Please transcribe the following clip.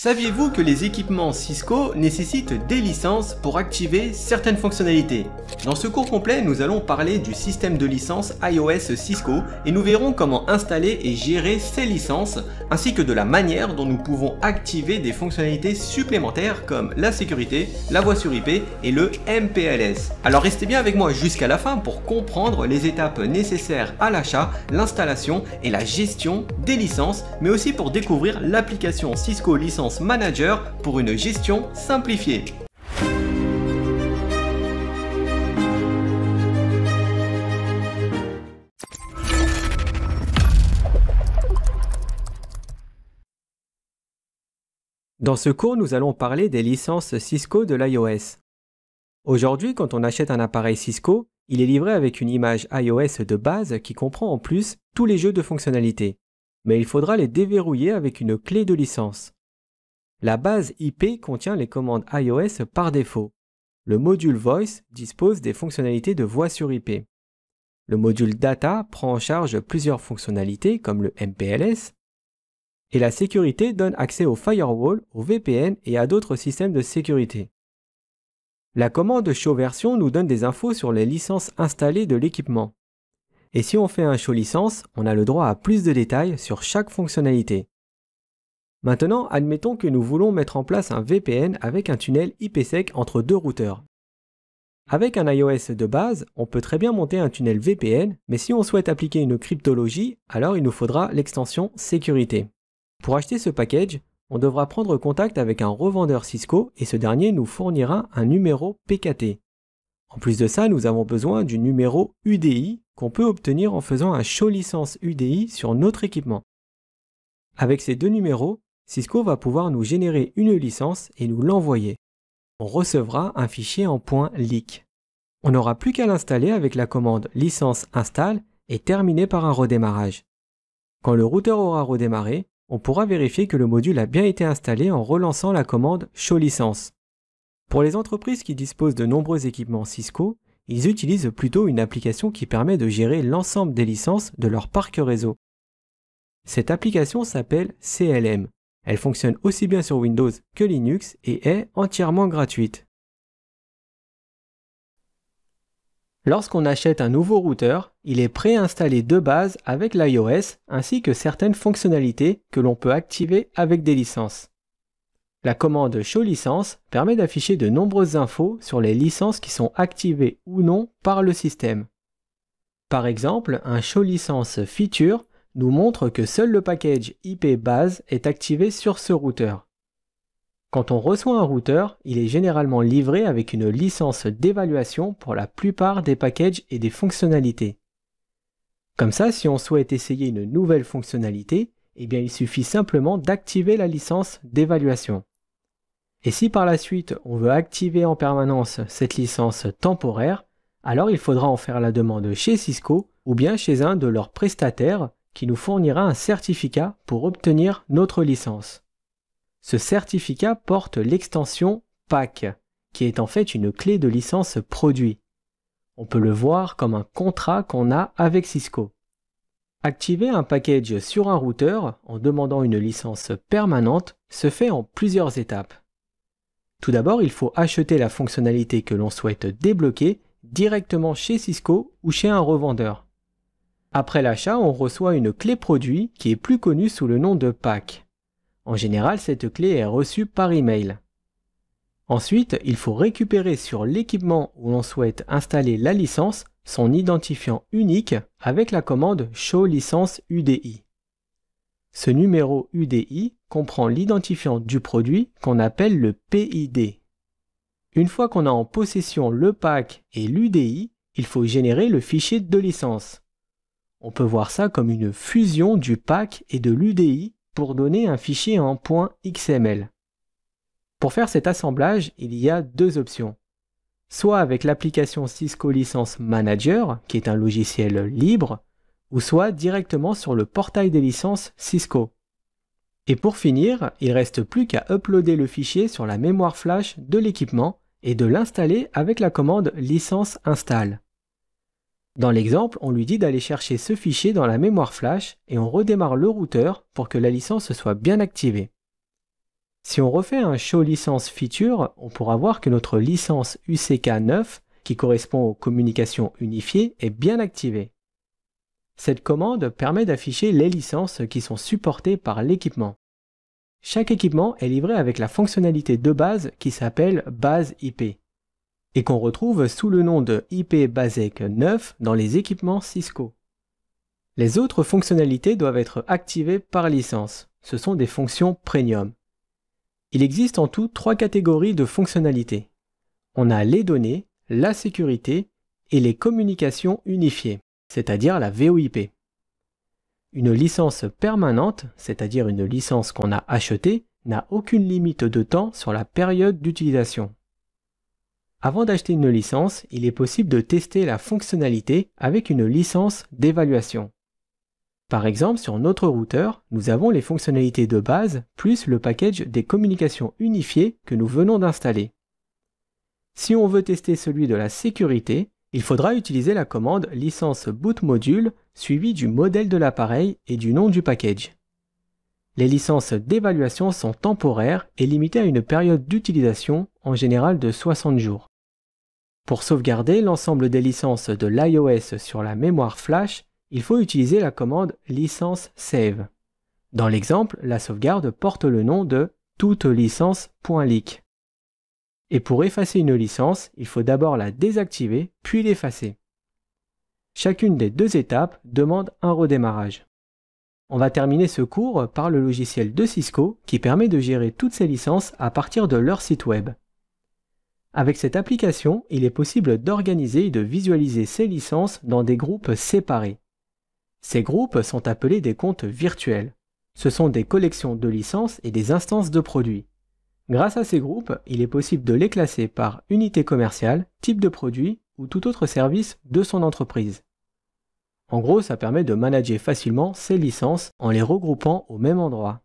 Saviez-vous que les équipements Cisco nécessitent des licences pour activer certaines fonctionnalités? Dans ce cours complet, nous allons parler du système de licence iOS Cisco et nous verrons comment installer et gérer ces licences ainsi que de la manière dont nous pouvons activer des fonctionnalités supplémentaires comme la sécurité, la voix sur IP et le MPLS. Alors restez bien avec moi jusqu'à la fin pour comprendre les étapes nécessaires à l'achat, l'installation et la gestion des licences, mais aussi pour découvrir l'application Cisco Licence Manager pour une gestion simplifiée. Dans ce cours, nous allons parler des licences Cisco de l'iOS. Aujourd'hui, quand on achète un appareil Cisco, il est livré avec une image iOS de base qui comprend en plus tous les jeux de fonctionnalités. Mais il faudra les déverrouiller avec une clé de licence. La base IP contient les commandes iOS par défaut. Le module Voice dispose des fonctionnalités de voix sur IP. Le module Data prend en charge plusieurs fonctionnalités comme le MPLS. Et la sécurité donne accès au firewall, au VPN et à d'autres systèmes de sécurité. La commande Show version nous donne des infos sur les licences installées de l'équipement. Et si on fait un Show licence, on a le droit à plus de détails sur chaque fonctionnalité. Maintenant, admettons que nous voulons mettre en place un VPN avec un tunnel IPsec entre deux routeurs. Avec un iOS de base, on peut très bien monter un tunnel VPN, mais si on souhaite appliquer une cryptologie, alors il nous faudra l'extension sécurité. Pour acheter ce package, on devra prendre contact avec un revendeur Cisco et ce dernier nous fournira un numéro PKT. En plus de ça, nous avons besoin du numéro UDI qu'on peut obtenir en faisant un show licence UDI sur notre équipement. Avec ces deux numéros, Cisco va pouvoir nous générer une licence et nous l'envoyer. On recevra un fichier en .leak. On n'aura plus qu'à l'installer avec la commande licence install et terminer par un redémarrage. Quand le routeur aura redémarré, on pourra vérifier que le module a bien été installé en relançant la commande show licence. Pour les entreprises qui disposent de nombreux équipements Cisco, ils utilisent plutôt une application qui permet de gérer l'ensemble des licences de leur parc réseau. Cette application s'appelle CLM. Elle fonctionne aussi bien sur Windows que Linux et est entièrement gratuite. Lorsqu'on achète un nouveau routeur, il est préinstallé de base avec l'iOS ainsi que certaines fonctionnalités que l'on peut activer avec des licences. La commande Show licence permet d'afficher de nombreuses infos sur les licences qui sont activées ou non par le système. Par exemple, un Show licence feature nous montre que seul le package IP base est activé sur ce routeur. Quand on reçoit un routeur, il est généralement livré avec une licence d'évaluation pour la plupart des packages et des fonctionnalités. Comme ça, si on souhaite essayer une nouvelle fonctionnalité, eh bien il suffit simplement d'activer la licence d'évaluation. Et si par la suite on veut activer en permanence cette licence temporaire, alors il faudra en faire la demande chez Cisco ou bien chez un de leurs prestataires qui nous fournira un certificat pour obtenir notre licence. Ce certificat porte l'extension PAC, qui est en fait une clé de licence produit. On peut le voir comme un contrat qu'on a avec Cisco. Activer un package sur un routeur en demandant une licence permanente se fait en plusieurs étapes. Tout d'abord, il faut acheter la fonctionnalité que l'on souhaite débloquer directement chez Cisco ou chez un revendeur. Après l'achat, on reçoit une clé produit qui est plus connue sous le nom de PAC. En général, cette clé est reçue par email. Ensuite, il faut récupérer sur l'équipement où l'on souhaite installer la licence son identifiant unique avec la commande Show licence UDI. Ce numéro UDI comprend l'identifiant du produit qu'on appelle le PID. Une fois qu'on a en possession le PAC et l'UDI, il faut générer le fichier de licence. On peut voir ça comme une fusion du PAC et de l'UDI pour donner un fichier en .xml. Pour faire cet assemblage, il y a deux options. Soit avec l'application Cisco Licence Manager, qui est un logiciel libre, ou soit directement sur le portail des licences Cisco. Et pour finir, il ne reste plus qu'à uploader le fichier sur la mémoire flash de l'équipement et de l'installer avec la commande licence install. Dans l'exemple, on lui dit d'aller chercher ce fichier dans la mémoire flash et on redémarre le routeur pour que la licence soit bien activée. Si on refait un show licence feature, on pourra voir que notre licence UCK 9, qui correspond aux communications unifiées, est bien activée. Cette commande permet d'afficher les licences qui sont supportées par l'équipement. Chaque équipement est livré avec la fonctionnalité de base qui s'appelle base IP et qu'on retrouve sous le nom de IP Basec 9 dans les équipements Cisco. Les autres fonctionnalités doivent être activées par licence. Ce sont des fonctions premium. Il existe en tout 3 catégories de fonctionnalités. On a les données, la sécurité et les communications unifiées, c'est-à-dire la VoIP. Une licence permanente, c'est-à-dire une licence qu'on a achetée, n'a aucune limite de temps sur la période d'utilisation. Avant d'acheter une licence, il est possible de tester la fonctionnalité avec une licence d'évaluation. Par exemple, sur notre routeur, nous avons les fonctionnalités de base plus le package des communications unifiées que nous venons d'installer. Si on veut tester celui de la sécurité, il faudra utiliser la commande licence boot module suivie du modèle de l'appareil et du nom du package. Les licences d'évaluation sont temporaires et limitées à une période d'utilisation, en général de 60 jours. Pour sauvegarder l'ensemble des licences de l'iOS sur la mémoire flash, il faut utiliser la commande licence save. Dans l'exemple, la sauvegarde porte le nom de toutes-licences.leak. Et pour effacer une licence, il faut d'abord la désactiver, puis l'effacer. Chacune des 2 étapes demande un redémarrage. On va terminer ce cours par le logiciel de Cisco qui permet de gérer toutes ces licences à partir de leur site web. Avec cette application, il est possible d'organiser et de visualiser ces licences dans des groupes séparés. Ces groupes sont appelés des comptes virtuels. Ce sont des collections de licences et des instances de produits. Grâce à ces groupes, il est possible de les classer par unité commerciale, type de produit ou tout autre service de son entreprise. En gros, ça permet de manager facilement ces licences en les regroupant au même endroit.